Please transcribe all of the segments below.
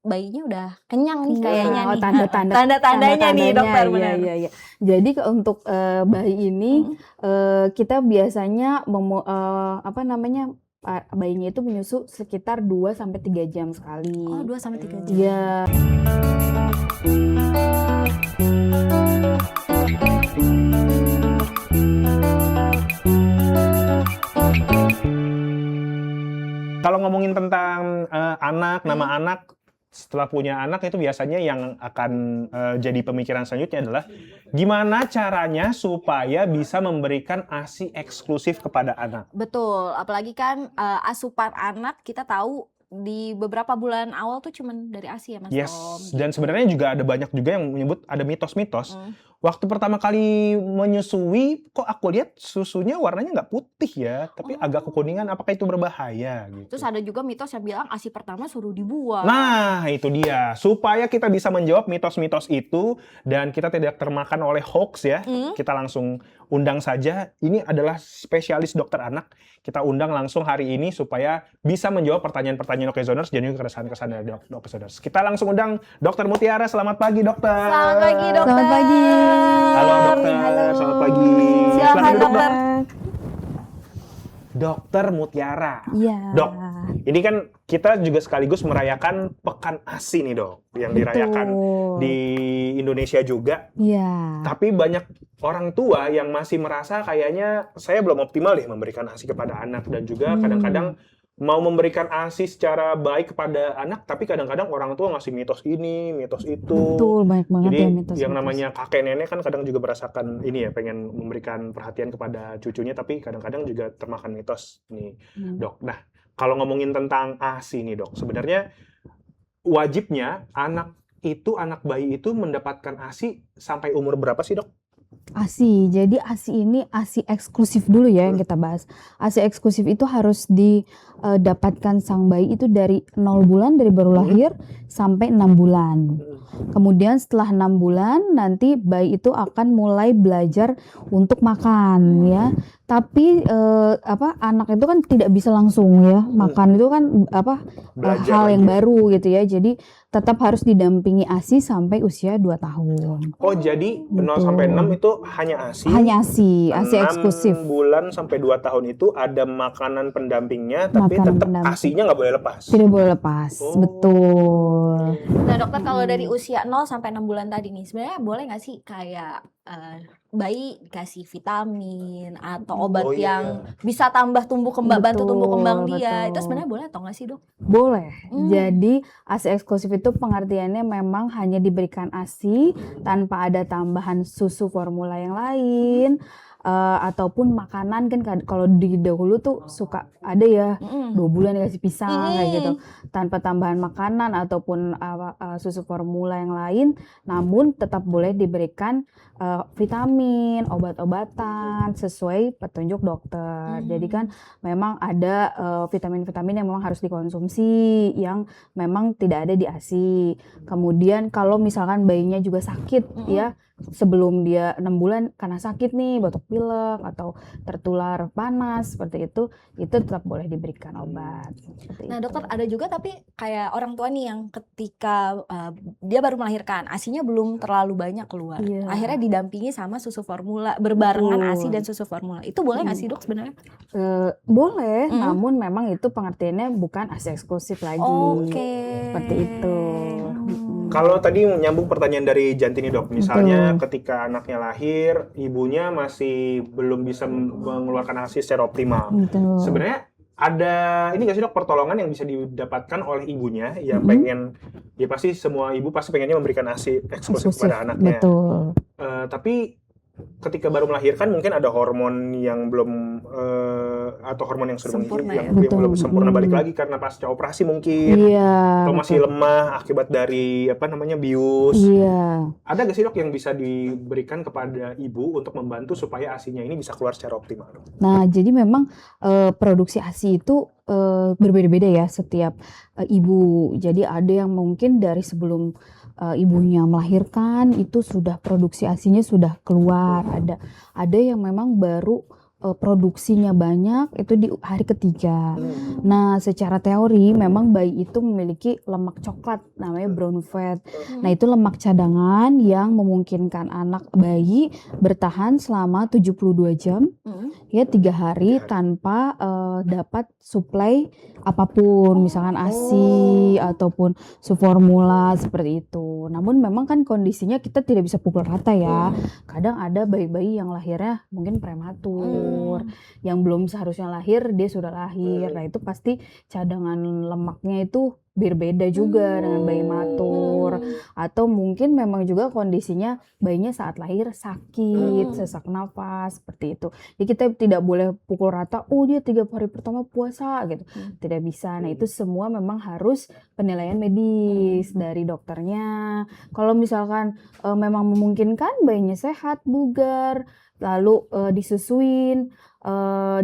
bayinya udah kenyang nih Iya. kayaknya Oh, nih. tanda-tandanya nih dokter, iya, benar. iya, iya. Jadi untuk bayi ini kita biasanya bayinya itu menyusu sekitar 2-3 jam sekali. Oh, 2-3 jam. Iya. Kalau ngomongin tentang anak, nama anak, setelah punya anak itu biasanya yang akan jadi pemikiran selanjutnya adalah gimana caranya supaya bisa memberikan ASI eksklusif kepada anak. Betul, apalagi kan asupan anak kita tahu di beberapa bulan awal tuh cuman dari ASI ya Mas Yes, Tom. dan sebenarnya juga ada banyak juga yang menyebut ada mitos-mitos. Waktu pertama kali menyusui, kok aku lihat susunya warnanya nggak putih ya, tapi agak kekuningan. Apakah itu berbahaya? Gitu. Terus ada juga mitos yang bilang ASI pertama suruh dibuang. Nah, itu dia. Supaya kita bisa menjawab mitos-mitos itu dan kita tidak termakan oleh hoax ya, kita langsung undang saja. Ini adalah spesialis dokter anak. Kita undang langsung hari ini supaya bisa menjawab pertanyaan-pertanyaan Okezoners dan juga keresahan-keresahan dari Okezoners. Kita langsung undang Dokter Mutiara. Selamat pagi, dokter. Selamat pagi, dokter. Selamat pagi. Halo, dokter. Halo. Selamat pagi. Silakan, duduk, dokter. Dokter Mutiara. Iya. Dok, ini kan kita juga sekaligus merayakan Pekan ASI nih, Dok, yang dirayakan di Indonesia juga. Iya. Tapi banyak orang tua yang masih merasa kayaknya saya belum optimal deh memberikan ASI kepada anak, dan juga kadang-kadang mau memberikan ASI secara baik kepada anak, tapi kadang-kadang orang tua ngasih mitos ini, mitos itu. Betul, banyak banget Jadi ya mitos. yang namanya kakek nenek kan kadang juga merasakan ini ya, pengen memberikan perhatian kepada cucunya, tapi kadang-kadang juga termakan mitos nih, Dok. Nah, kalau ngomongin tentang ASI nih, Dok, sebenarnya wajibnya anak bayi itu mendapatkan ASI sampai umur berapa sih, Dok? ASI. Jadi ASI ini ASI eksklusif dulu ya yang kita bahas. ASI eksklusif itu harus didapatkan sang bayi itu dari 0 bulan dari baru lahir sampai 6 bulan. Kemudian setelah 6 bulan nanti bayi itu akan mulai belajar untuk makan ya. Tapi anak itu kan tidak bisa langsung ya makan, itu kan hal yang baru gitu ya. Jadi tetap harus didampingi ASI sampai usia 2 tahun. Oh, jadi 0 sampai 6 itu hanya ASI? Hanya ASI eksklusif. 6 bulan sampai 2 tahun itu ada makanan pendampingnya, tapi tetap ASI-nya nggak boleh lepas? Tidak boleh lepas, betul. Nah dokter, kalau dari usia 0 sampai 6 bulan tadi nih, sebenarnya boleh nggak sih kayak bayi dikasih vitamin atau obat yang bisa tambah bantu tumbuh kembang dia, itu sebenarnya boleh atau nggak sih, Dok? Boleh. Jadi ASI eksklusif itu pengertiannya memang hanya diberikan ASI tanpa ada tambahan susu formula yang lain. Ataupun makanan kan kalau di dahulu tuh suka ada ya 2 bulan dikasih pisang kayak gitu, tanpa tambahan makanan ataupun susu formula yang lain, namun tetap boleh diberikan vitamin, obat-obatan sesuai petunjuk dokter. Jadi kan memang ada vitamin-vitamin yang memang harus dikonsumsi yang memang tidak ada di ASI. Kemudian kalau misalkan bayinya juga sakit ya, sebelum dia 6 bulan karena sakit nih, batuk pilek atau tertular panas seperti itu tetap boleh diberikan obat. Nah dokter, ada juga tapi kayak orang tua nih yang ketika dia baru melahirkan, ASI-nya belum terlalu banyak keluar, akhirnya didampingi sama susu formula, berbarengan ASI dan susu formula, itu boleh nggak sih, Dok, sebenarnya? Boleh, namun memang itu pengertiannya bukan ASI eksklusif lagi. Seperti itu. Kalau tadi nyambung pertanyaan dari Jantini, Dok, misalnya ketika anaknya lahir, ibunya masih belum bisa mengeluarkan ASI secara optimal. Sebenarnya ada ini nggak sih, Dok, pertolongan yang bisa didapatkan oleh ibunya yang pengen, ya pasti semua ibu pasti pengennya memberikan ASI eksklusif kepada anaknya. Betul. Tapi ketika baru melahirkan mungkin ada hormon yang belum atau hormon yang belum sempurna balik lagi karena pasca operasi mungkin, atau masih lemah akibat dari bius. Ada nggak sih, Dok, yang bisa diberikan kepada ibu untuk membantu supaya ASI-nya ini bisa keluar secara optimal, Dok? Nah, jadi memang produksi ASI itu berbeda-beda ya setiap ibu. Jadi ada yang mungkin dari sebelum ibunya melahirkan itu sudah produksi ASI-nya sudah keluar, ada yang memang baru produksinya banyak itu di hari ketiga. Nah, secara teori memang bayi itu memiliki lemak coklat namanya brown fat. Nah, itu lemak cadangan yang memungkinkan anak bayi bertahan selama 72 jam ya 3 hari tanpa dapat suplai apapun, misalkan ASI ataupun suformula seperti itu. Namun memang kan kondisinya kita tidak bisa pukul rata ya. Kadang ada bayi-bayi yang lahirnya mungkin prematur, yang belum seharusnya lahir dia sudah lahir. Nah, itu pasti cadangan lemaknya itu berbeda juga dengan bayi matur, atau mungkin memang juga kondisinya bayinya saat lahir sakit, sesak nafas seperti itu. Jadi kita tidak boleh pukul rata, oh dia 3 hari pertama puasa gitu, tidak bisa. Nah, itu semua memang harus penilaian medis dari dokternya. Kalau misalkan memang memungkinkan bayinya sehat, bugar, lalu disusuin,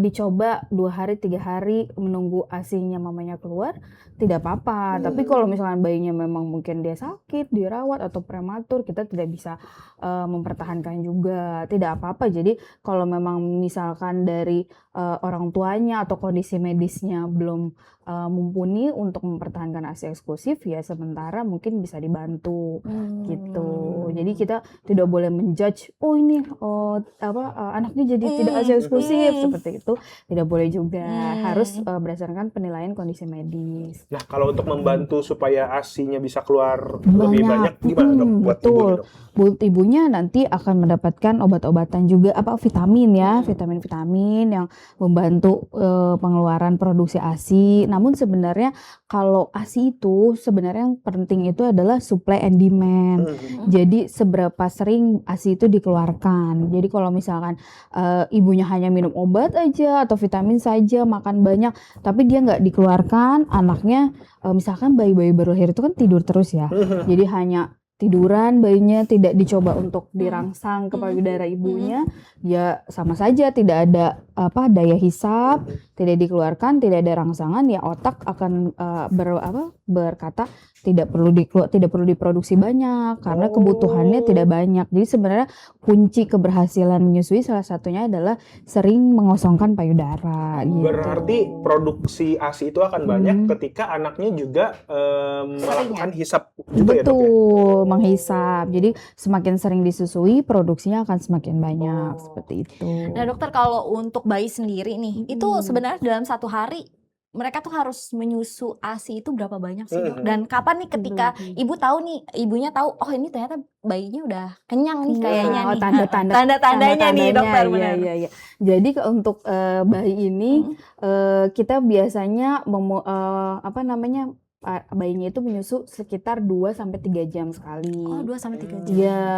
dicoba 2 hari 3 hari menunggu ASI-nya mamanya keluar, tidak apa-apa. Tapi kalau misalkan bayinya memang mungkin dia sakit, dirawat atau prematur, kita tidak bisa mempertahankan juga, tidak apa-apa. Jadi kalau memang misalkan dari orang tuanya atau kondisi medisnya belum mumpuni untuk mempertahankan ASI eksklusif, ya sementara mungkin bisa dibantu gitu. Jadi kita tidak boleh menjudge, oh ini anaknya jadi tidak ASI eksklusif seperti itu, tidak boleh juga. Harus berdasarkan penilaian kondisi medis. Nah, kalau untuk membantu supaya ASI-nya bisa keluar lebih banyak gimana dok buat ibunya dok? Buat ibunya nanti akan mendapatkan obat-obatan juga, vitamin ya, vitamin-vitamin yang membantu pengeluaran produksi ASI. Namun sebenarnya kalau ASI itu sebenarnya yang penting itu adalah supply and demand. Jadi seberapa sering ASI itu dikeluarkan. Jadi kalau misalkan ibunya hanya minum obat aja atau vitamin saja, makan banyak, tapi dia nggak dikeluarkan, anaknya misalkan bayi-bayi baru lahir itu kan tidur terus ya. Jadi hanya tiduran, bayinya tidak dicoba untuk dirangsang ke payudara ibunya, ya sama saja tidak ada daya hisap, tidak dikeluarkan, tidak ada rangsangan, ya otak akan berkata tidak perlu diproduksi banyak karena kebutuhannya tidak banyak. Jadi sebenarnya kunci keberhasilan menyusui salah satunya adalah sering mengosongkan payudara gitu. Berarti produksi ASI itu akan banyak ketika anaknya juga melakukan hisap juga. Betul, ya dok ya? menghisap. Jadi semakin sering disusui, produksinya akan semakin banyak seperti itu. Nah dokter, kalau untuk bayi sendiri nih, itu sebenarnya dalam 1 hari mereka tuh harus menyusu ASI itu berapa banyak sih dok? Dan kapan nih ketika ibunya tahu, oh ini ternyata bayinya udah kenyang nih kayaknya nih. Tanda-tandanya nih dokter, benar. Iya. Jadi untuk bayi ini kita biasanya bayinya itu menyusu sekitar 2-3 jam sekali. Oh, 2-3 jam. Iya.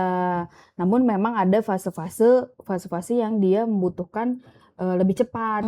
Namun memang ada fase-fase yang dia membutuhkan lebih cepat.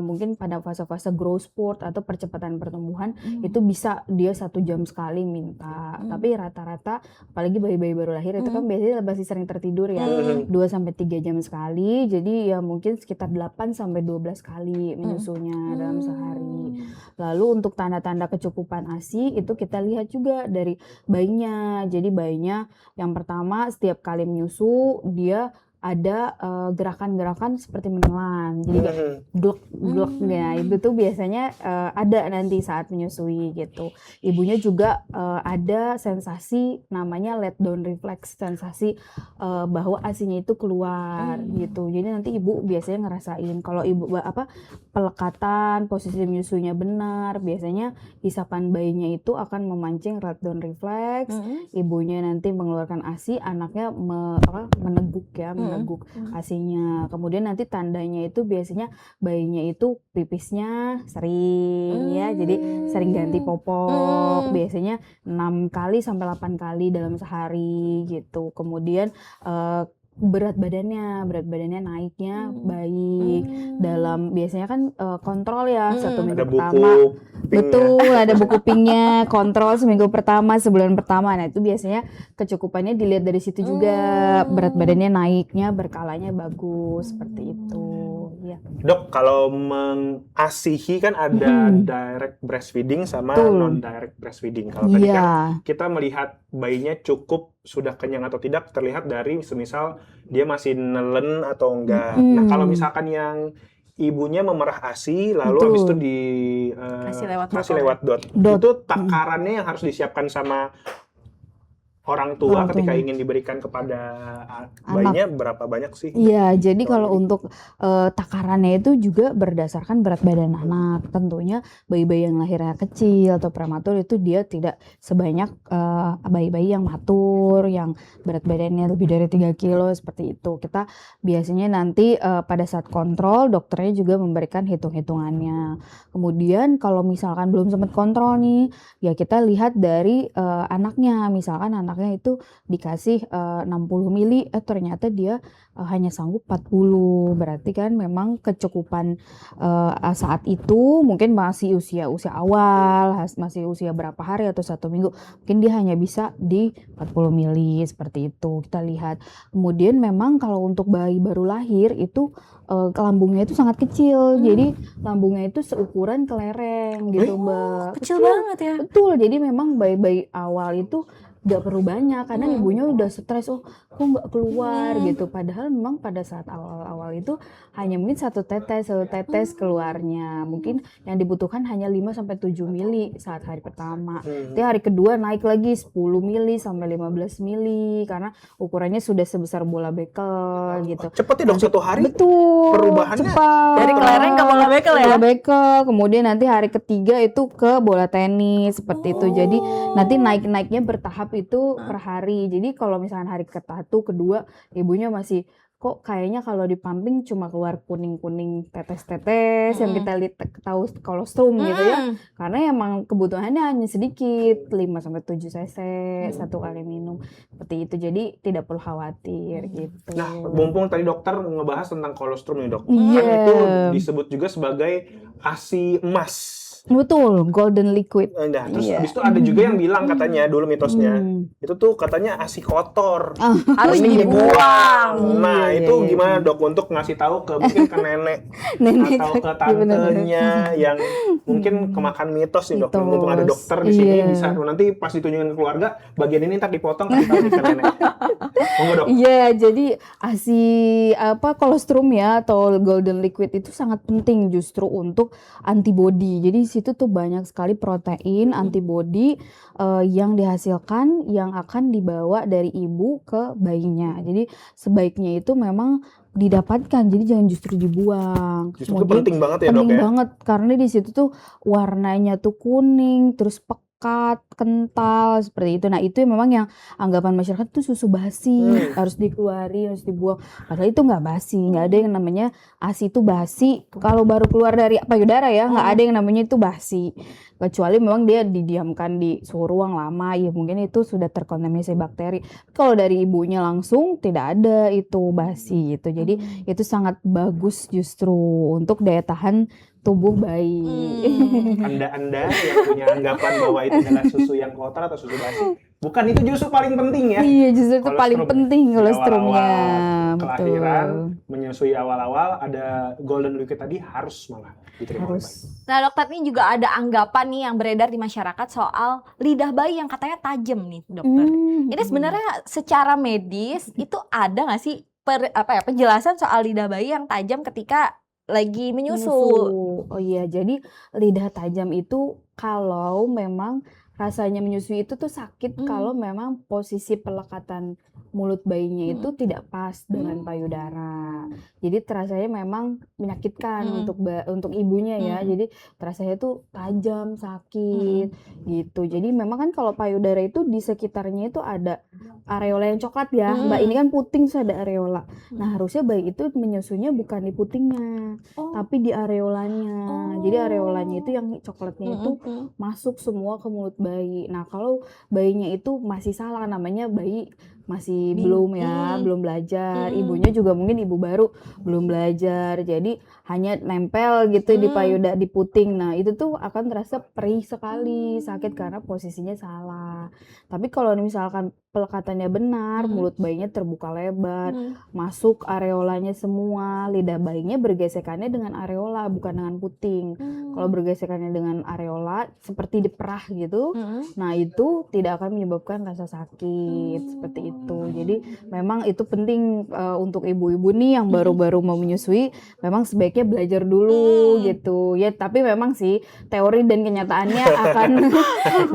Mungkin pada fase-fase growth spurt atau percepatan pertumbuhan itu bisa dia 1 jam sekali minta. Tapi rata-rata apalagi bayi-bayi baru lahir itu kan biasanya masih sering tertidur ya. 2-3 jam sekali. Jadi ya mungkin sekitar 8-12 kali menyusunya dalam sehari. Lalu untuk tanda-tanda kecukupan ASI itu kita lihat juga dari bayinya. Jadi bayinya yang pertama setiap kali menyusu dia ada gerakan-gerakan seperti menelan. Jadi kayak glok ya, itu tuh biasanya ada nanti saat menyusui gitu. Ibunya juga ada sensasi namanya let down reflex, sensasi bahwa ASI-nya itu keluar gitu. Jadi nanti ibu biasanya ngerasain kalau ibu pelekatan, posisi menyusunya benar, biasanya hisapan bayinya itu akan memancing let down reflex. Ibunya nanti mengeluarkan ASI, anaknya meneguk ASI-nya. Kemudian nanti tandanya itu biasanya bayinya itu pipisnya sering ya, jadi sering ganti popok, biasanya 6 kali sampai 8 kali dalam sehari gitu. Kemudian berat badannya naiknya baik dalam biasanya kan kontrol ya 1 minggu pertama. Betul, ada buku pinknya, kontrol seminggu pertama, sebulan pertama. Nah itu biasanya kecukupannya dilihat dari situ juga, berat badannya naiknya berkalanya bagus seperti itu. Iya. Dok, kalau mengasihi kan ada direct breastfeeding sama Betul. non-direct breastfeeding. Kalau tadi Iya. kan kita melihat bayinya cukup sudah kenyang atau tidak terlihat dari semisal dia masih nelen atau enggak. Nah, kalau misalkan yang ibunya memerah ASI lalu Betul. habis itu Kasih lewat kasih botol lewat dot. Dot. Itu takarannya yang harus disiapkan sama orang tua Orang ketika tuanya. ingin diberikan kepada bayinya berapa banyak sih? Iya, jadi Dalam kalau diri. untuk takarannya itu juga berdasarkan berat badan anak. Tentunya bayi-bayi yang lahirnya kecil atau prematur itu dia tidak sebanyak bayi-bayi yang matur, yang berat badannya lebih dari 3 kilo seperti itu. Kita biasanya nanti pada saat kontrol dokternya juga memberikan hitung-hitungannya. Kemudian kalau misalkan belum sempat kontrol nih, ya kita lihat dari anaknya. Misalkan anaknya itu dikasih 60 mili, ternyata dia hanya sanggup 40, berarti kan memang kecukupan saat itu mungkin masih usia awal, masih usia berapa hari atau 1 minggu, mungkin dia hanya bisa di 40 mili seperti itu kita lihat. Kemudian memang kalau untuk bayi baru lahir itu lambungnya itu sangat kecil, jadi lambungnya itu seukuran kelereng gitu, Mbak. kecil banget ya. Betul, jadi memang bayi-bayi awal itu gak perlu banyak karena ibunya udah stres, kok nggak keluar gitu, padahal memang pada saat awal-awal itu hanya mungkin satu tetes keluarnya, mungkin yang dibutuhkan hanya 5-7 mili saat hari pertama. Nanti hari kedua naik lagi 10 mili sampai 15 mili karena ukurannya sudah sebesar bola bekel gitu. Cepet ya dok, 1 hari Betul, perubahannya cepat. Dari kelereng ke bola bekel ya? Bola bekel, kemudian nanti hari ketiga itu ke bola tenis seperti itu. Jadi nanti naik-naiknya bertahap itu per hari. Jadi kalau misalkan hari ke-1, kedua ibunya masih kok kayaknya kalau di pumping cuma keluar kuning-kuning tetes-tetes yang kita lihat tahu kolostrum gitu ya. Karena emang kebutuhannya hanya sedikit, 5-7 cc 1 kali minum. Seperti itu. Jadi tidak perlu khawatir gitu. Nah, mumpung tadi dokter ngebahas tentang kolostrum nih dok, Iya. kan itu disebut juga sebagai ASI emas. Betul, golden liquid. Nah, terus habis itu ada juga yang bilang katanya dulu mitosnya itu tuh katanya ASI kotor, Harus mending dibuang. Nah, Iya, itu iya, gimana dok untuk ngasih tahu ke mungkin ke nenek Nenek atau ke iya, bener-bener. tantenya yang mungkin kemakan mitos nih dok. Mitos, Mumpung ada dokter di sini iya. bisa nanti pas ditunjukin ke keluarga bagian ini ntar dipotong kasih tahu nih ke nenek. Monggo dok. Iya, jadi kolostrum ya atau golden liquid itu sangat penting justru untuk antibody. Jadi di situ tuh banyak sekali protein antibody yang dihasilkan yang akan dibawa dari ibu ke bayinya. Jadi sebaiknya itu memang didapatkan, jadi jangan justru dibuang. Justru itu penting banget ya dok penting ya. banget karena di situ tuh warnanya tuh kuning, terus pekat, kental seperti itu. Nah, itu memang yang anggapan masyarakat tuh susu basi, harus dikeluarin, harus dibuang. Padahal itu nggak basi, nggak ada yang namanya ASI itu basi. Kalau baru keluar dari payudara ya, nggak ada yang namanya itu basi. Kecuali memang dia didiamkan di suhu ruang lama, ya mungkin itu sudah terkontaminasi bakteri. Kalau dari ibunya langsung tidak ada itu basi gitu. Jadi itu sangat bagus justru untuk daya tahan tubuh bayi. Anda yang punya anggapan bahwa itu adalah susu yang kotor atau susu basi, bukan, itu justru paling penting ya. Iya, justru itu paling Kolostrum. penting Di kolostrumnya. awal-awal kelahiran, Betul. menyusui awal-awal ada golden liquid tadi harus malah diterima oleh bayi. Harus. Nah dokter, ini juga ada anggapan nih yang beredar di masyarakat soal lidah bayi yang katanya tajam nih dokter. Ini sebenarnya secara medis itu ada nggak sih penjelasan soal lidah bayi yang tajam ketika lagi menyusu? Oh iya, jadi lidah tajam itu kalau memang rasanya menyusui itu tuh sakit kalau memang posisi pelekatan mulut bayinya itu tidak pas dengan payudara. Jadi terasanya memang menyakitkan untuk ibunya ya. Jadi terasanya tuh tajam, sakit gitu. Jadi memang kan kalau payudara itu di sekitarnya itu ada areola yang coklat ya. Mbak, ini kan puting terus ada areola. Nah, harusnya bayi itu menyusunya bukan di putingnya, tapi di areolanya. Jadi areolanya itu yang coklatnya itu masuk semua ke mulut bayi. Nah, kalau bayinya itu masih salah, namanya bayi masih belum ya, belum belajar. Ibunya juga mungkin ibu baru, belum belajar. Jadi hanya nempel gitu di payudara, di puting. Nah, itu tuh akan terasa perih sekali, sakit karena posisinya salah. Tapi kalau misalkan pelekatannya benar, mulut bayinya terbuka lebar, masuk areolanya semua, lidah bayinya bergesekannya dengan areola, bukan dengan puting. Kalau bergesekannya dengan areola, seperti diperah gitu, nah itu tidak akan menyebabkan rasa sakit, seperti itu. Jadi memang itu penting untuk ibu-ibu nih yang baru-baru mau menyusui, memang sebaiknya belajar dulu gitu. Ya, tapi memang sih teori dan kenyataannya akan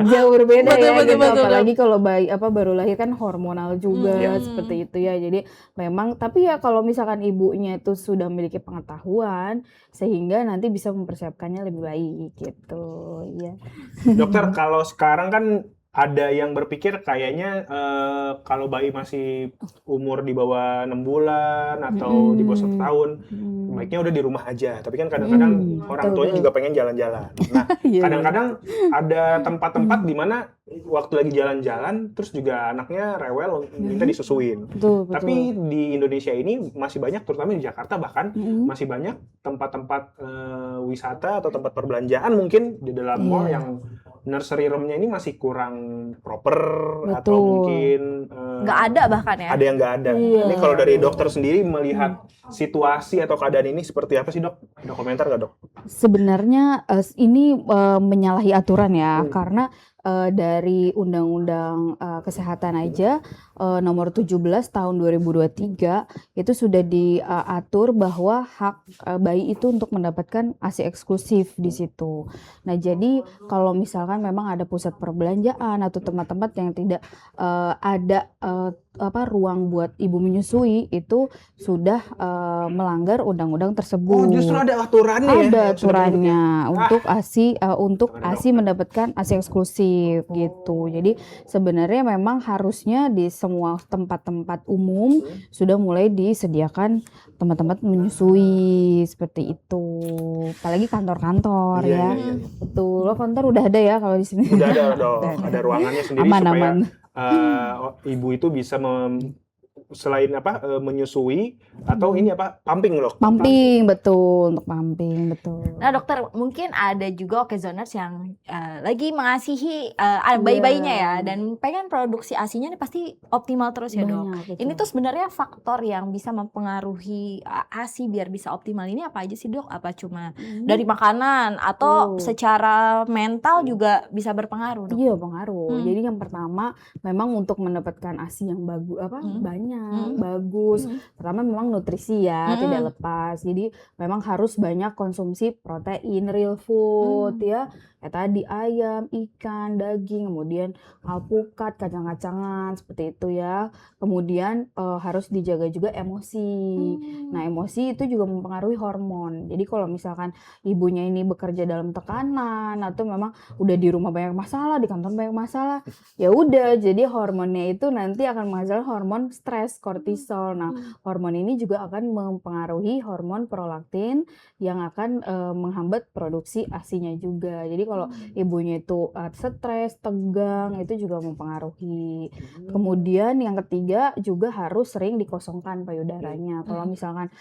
jauh berbeda ya gitu. Apalagi kalau bayi baru lahir kan hormonal juga seperti itu ya. Jadi memang, tapi ya kalau misalkan ibunya itu sudah memiliki pengetahuan sehingga nanti bisa mempersiapkannya lebih baik gitu ya. Dokter, kalau sekarang kan ada yang berpikir kayaknya kalau bayi masih umur di bawah 6 bulan atau di bawah 1 tahun, baiknya udah di rumah aja. Tapi kan kadang-kadang orang tuanya juga pengen jalan-jalan. Nah, kadang-kadang ada tempat-tempat di mana waktu lagi jalan-jalan, terus juga anaknya rewel minta disusuin. Betul. Tapi di Indonesia ini masih banyak, terutama di Jakarta bahkan, masih banyak tempat-tempat wisata atau tempat perbelanjaan mungkin di dalam mall yang nursery room-nya ini masih kurang proper. Atau mungkin nggak ada bahkan ya. Ada yang nggak ada. Ini kalau dari dokter sendiri melihat situasi atau keadaan ini seperti apa sih, Dok? Ada komentar nggak, Dok? Sebenarnya ini menyalahi aturan ya, karena dari Undang-Undang Kesehatan aja nomor 17 tahun 2023 itu sudah diatur bahwa hak bayi itu untuk mendapatkan ASI eksklusif di situ. Nah, jadi kalau misalkan memang ada pusat perbelanjaan atau tempat-tempat yang tidak ada ruang buat ibu menyusui, itu sudah melanggar undang-undang tersebut. Oh, justru ada aturannya ya? Ada aturannya untuk ASI mendapatkan ASI eksklusif gitu. Jadi sebenarnya memang harusnya di semua tempat-tempat umum sudah mulai disediakan tempat-tempat menyusui seperti itu. Apalagi kantor-kantor ya. Betul. Lo kantor udah ada ya kalau di sini. Udah ada, Dok. Ada ruangannya sendiri supaya ibu itu bisa selain menyusui atau ini pumping, Dok. Pumping, betul, untuk pumping, betul. Nah, dokter, mungkin ada juga occasioners yang lagi mengasihi bayi-bayinya ya, dan pengen produksi ASINya nih pasti optimal terus ya, Dok. Betul. Ini tuh sebenarnya faktor yang bisa mempengaruhi ASI biar bisa optimal ini apa aja sih, Dok? Apa cuma dari makanan atau secara mental juga bisa berpengaruh, Dok? Iya, pengaruh. Jadi yang pertama memang untuk mendapatkan ASI yang bagus banyak, bagus. Pertama memang nutrisi ya, tidak lepas. Jadi memang harus banyak konsumsi protein, real food ya. Kayak tadi ayam, ikan, daging, kemudian alpukat, kacang-kacangan seperti itu ya. Kemudian harus dijaga juga emosi. Nah, emosi itu juga mempengaruhi hormon. Jadi kalau misalkan ibunya ini bekerja dalam tekanan atau memang udah di rumah banyak masalah, di kantor banyak masalah, ya udah, jadi hormonnya itu nanti akan menghasilkan hormon stres, kortisol. Nah, hormon ini juga akan mempengaruhi hormon prolaktin yang akan menghambat produksi ASINya juga. Jadi kalau ibunya itu stres, tegang, itu juga mempengaruhi. Kemudian yang ketiga juga harus sering dikosongkan payudaranya. Kalau misalkan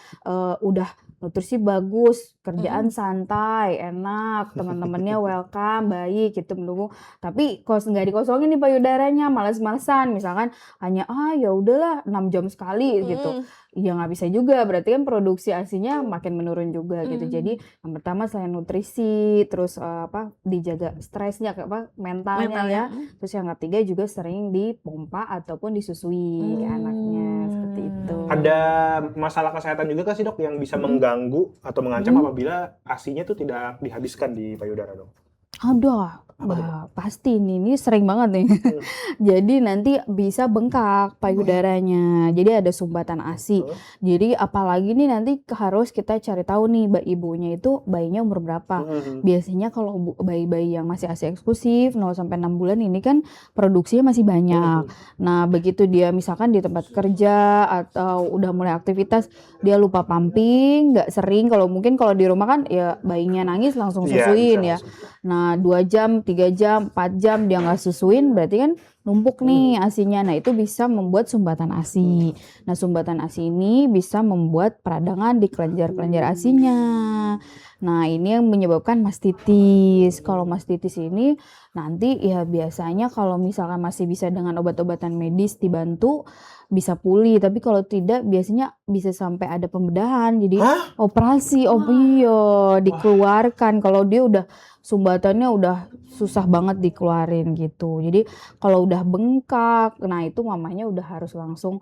udah nutrisi bagus, kerjaan santai, enak, teman-temannya welcome, baik gitu mendukung, tapi nggak dikosongin nih payudaranya, males-malesan, misalkan hanya ya udahlah 6 jam sekali gitu. Ya nggak bisa juga, berarti kan produksi ASINya makin menurun juga gitu. Jadi yang pertama selain nutrisi, terus dijaga stresnya, mentalnya ya. Terus yang ketiga juga sering dipompa ataupun disusui anaknya, seperti itu. Ada masalah kesehatan juga sih, Dok, yang bisa mengganggu atau mengancam apabila ASINya itu tidak dihabiskan di payudara, Dok? Ada, pasti ini sering banget nih. Jadi nanti bisa bengkak payudaranya. Jadi ada sumbatan ASI. Jadi apalagi nih nanti harus kita cari tahu nih ibunya itu bayinya umur berapa. Biasanya kalau bayi-bayi yang masih ASI eksklusif 0 sampai 6 bulan ini kan produksinya masih banyak. Nah, begitu dia misalkan di tempat kerja atau udah mulai aktivitas, dia lupa pumping, nggak sering. Kalau di rumah kan ya bayinya nangis langsung susuin ya. Nah, Nah 2 jam, 3 jam, 4 jam dia nggak susuin, berarti kan numpuk nih ASINya. Nah itu bisa membuat sumbatan ASI. Nah sumbatan ASI ini bisa membuat peradangan di kelenjar-kelenjar ASINya. Nah ini yang menyebabkan mastitis. Kalau mastitis ini nanti ya biasanya kalau misalkan masih bisa dengan obat-obatan medis dibantu bisa pulih, tapi kalau tidak biasanya bisa sampai ada pembedahan, jadi operasi, iya dikeluarkan kalau dia udah sumbatannya udah susah banget dikeluarin gitu. Jadi kalau udah bengkak, nah itu mamanya udah harus langsung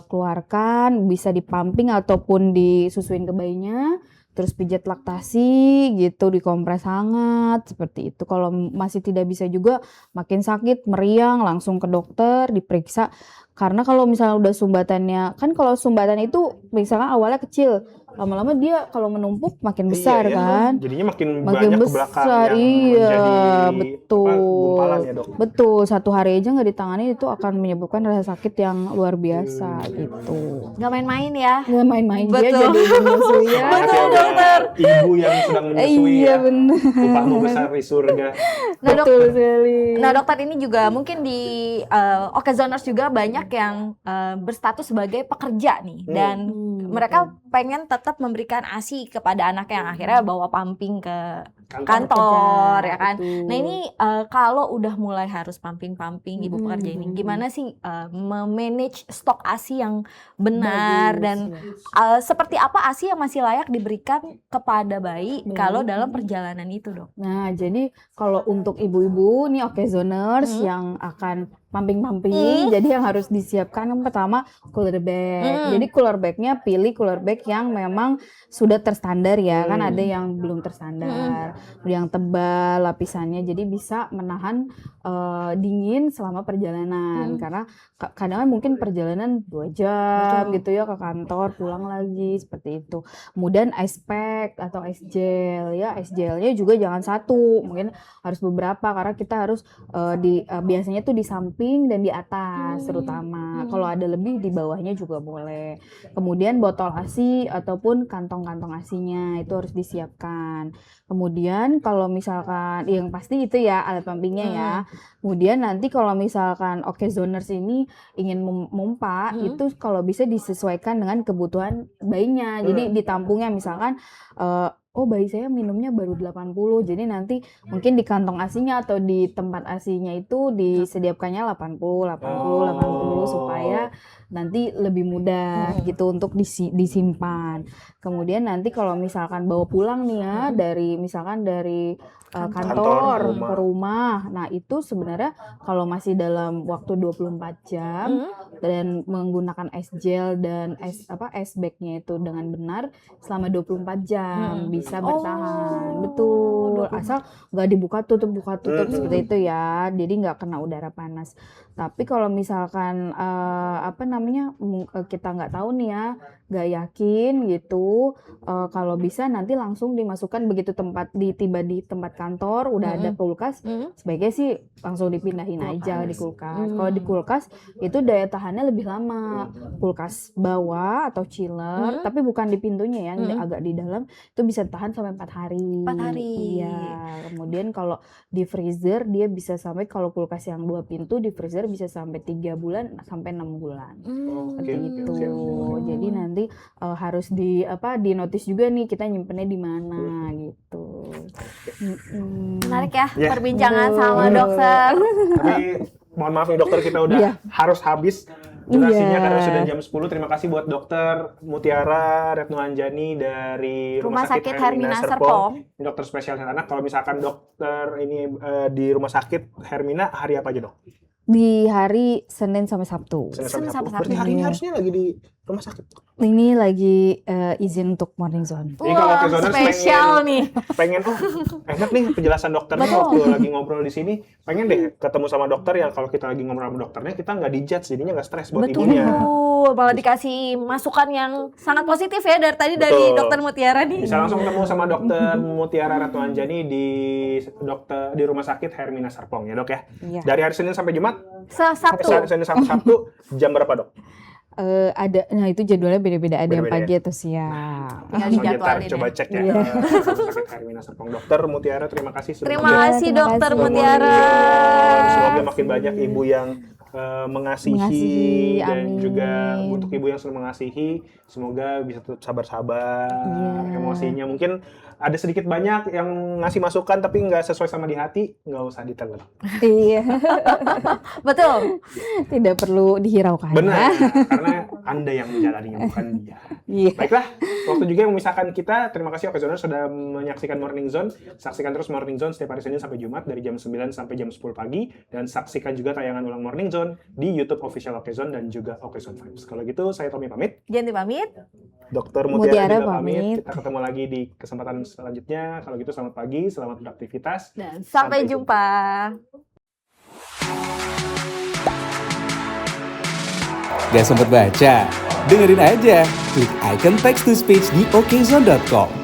keluarkan, bisa dipumping ataupun disusuin ke bayinya. Terus pijat laktasi gitu, dikompres hangat seperti itu. Kalau masih tidak bisa juga makin sakit, meriang, langsung ke dokter diperiksa. Karena kalau misalnya udah sumbatannya, kan kalau sumbatan itu misalnya awalnya kecil, lama-lama dia kalau menumpuk makin besar kan. Jadinya makin Makin banyak ke belakang besar, yang iya menjadi betul. gumpalan ya dok. Betul, 1 hari aja nggak ditangani itu akan menyebabkan rasa sakit yang luar biasa gitu. Nggak main-main ya. Nggak main-main dia Betul. jadi ibu menyusui ya. Betul, dokter. Ibu yang sedang menyusui Iya ya. benar. Upahmu besar di surga. Nah, Betul sekali. Nah dokter ini juga mungkin di Okezoners juga banyak yang berstatus sebagai pekerja nih dan mereka pengen tetap memberikan ASI kepada anak yang akhirnya bawa pumping ke kantor ya kan. Betul. Nah ini kalau udah mulai harus pumping ibu pekerja ini gimana sih memanage stok ASI yang benar Bagus, dan seperti apa ASI yang masih layak diberikan kepada bayi kalau dalam perjalanan itu dok? Nah, jadi kalau untuk ibu-ibu nih Okezoners yang akan pumping, jadi yang harus disiapkan yang pertama cooler bag. Jadi cooler bagnya pilih cooler bag yang memang sudah terstandar ya, kan ada yang belum terstandar, yang tebal lapisannya, jadi bisa menahan dingin selama perjalanan. Karena kadang mungkin perjalanan 2 jam gitu ya ke kantor, pulang lagi seperti itu. Kemudian ice pack atau ice gel ya, ice gelnya juga jangan satu, mungkin harus beberapa karena kita harus biasanya tuh di samping dan di atas terutama. Kalau ada lebih di bawahnya juga boleh. Kemudian botol ASI ataupun kantong-kantong ASINya itu harus disiapkan. Kemudian kalau misalkan yang pasti itu ya alat pumpingnya ya. Kemudian nanti kalau misalkan Okezoners ini ingin memompa itu kalau bisa disesuaikan dengan kebutuhan bayinya. Jadi ditampungnya misalkan oh bayi saya minumnya baru 80, jadi nanti mungkin di kantong ASINya atau di tempat ASINya itu disediakannya 80 supaya nanti lebih mudah gitu untuk disimpan. Kemudian nanti kalau misalkan bawa pulang nih ya dari misalkan dari kantor ke rumah. Nah, itu sebenarnya kalau masih dalam waktu 24 jam dan menggunakan ice gel dan ice bagnya itu dengan benar selama 24 jam bisa bertahan. Betul. Asal nggak dibuka tutup seperti itu ya. Jadi nggak kena udara panas. Tapi kalau misalkan kita nggak tahu nih ya, nggak yakin gitu, kalau bisa nanti langsung dimasukkan begitu tiba di tempat kantor udah ada kulkas, sebaiknya sih langsung dipindahin aja di kulkas. Kalau di kulkas itu daya tahannya lebih lama. Kulkas bawah atau chiller, tapi bukan di pintunya ya, agak di dalam, itu bisa tahan sampai 4 hari. 4 hari. Iya. Kemudian kalau di freezer dia bisa sampai, kalau kulkas yang 2 pintu di freezer bisa sampai 3 bulan sampai 6 bulan. Seperti itu. Jadi nanti harus di notice juga nih kita nyimpennya di mana gitu. Menarik ya perbincangan sama dokter. Tapi mohon maaf nih dokter, kita udah harus habis durasinya karena sudah jam 10. Terima kasih buat dokter Mutiara Retnoanjani dari Rumah Sakit Hermina Serpong, dokter spesialis anak. Kalau misalkan dokter ini di Rumah Sakit Hermina hari apa aja dok? Di hari Senin sampai Sabtu. Senin sampai Sabtu. Berarti hari ini harusnya lagi di rumah sakit. Ini lagi izin untuk morning zone. Wah, spesial nih. Pengen enak nih penjelasan dokternya waktu lagi ngobrol di sini. Pengen deh ketemu sama dokter yang kalau kita lagi ngobrol sama dokternya kita nggak dijudge, jadinya nggak stres buat ibunya. Betul, malah dikasih masukan yang sangat positif ya dari tadi dari dokter Mutiara nih. Bisa langsung ketemu sama dokter Mutiara Retnoanjani di Rumah Sakit Hermina Serpong ya dok ya. Dari hari Senin sampai Jumat? Sabtu. Senin sampai Sabtu jam berapa dok? Ada, nah itu jadwalnya beda-beda, ada yang Beda-beda pagi atau siang. Tinggal Langsung aja ntar dijadwalin coba ya. cek ya. Iya. Rumah sakit Hermina Serpong. Dokter Mutiara, terima kasih sudah Terima mampir. kasih Terima Dokter kasih. Mutiara. Semoga makin banyak ibu yang mengasihi Mengasihi, dan amin. juga untuk ibu yang selalu mengasihi, semoga bisa tetap sabar-sabar, Iya. emosinya mungkin ada sedikit banyak yang ngasih masukan tapi nggak sesuai sama di hati, nggak usah ditelan. Iya, Betul. tidak perlu dihiraukan. Benar, karena Anda yang menjalaninya bukan dia. Iya. Baiklah, waktu juga yang memisahkan kita. Terima kasih Okezoners sudah menyaksikan Morning Zone. Saksikan terus Morning Zone setiap hari Senin sampai Jumat dari jam 9 sampai jam 10 pagi. Dan saksikan juga tayangan ulang Morning Zone di YouTube Official Okezone dan juga Okezone Vibes. Kalau gitu, saya Tommy pamit. Janti pamit. Dokter Mutiara Mutiara juga pamit. pamit. Kita ketemu lagi di kesempatan selanjutnya. Kalau gitu, selamat pagi, selamat beraktivitas. Dan sampai jumpa. Gak sempet baca? Dengerin aja, klik icon text to speech di okezone.com.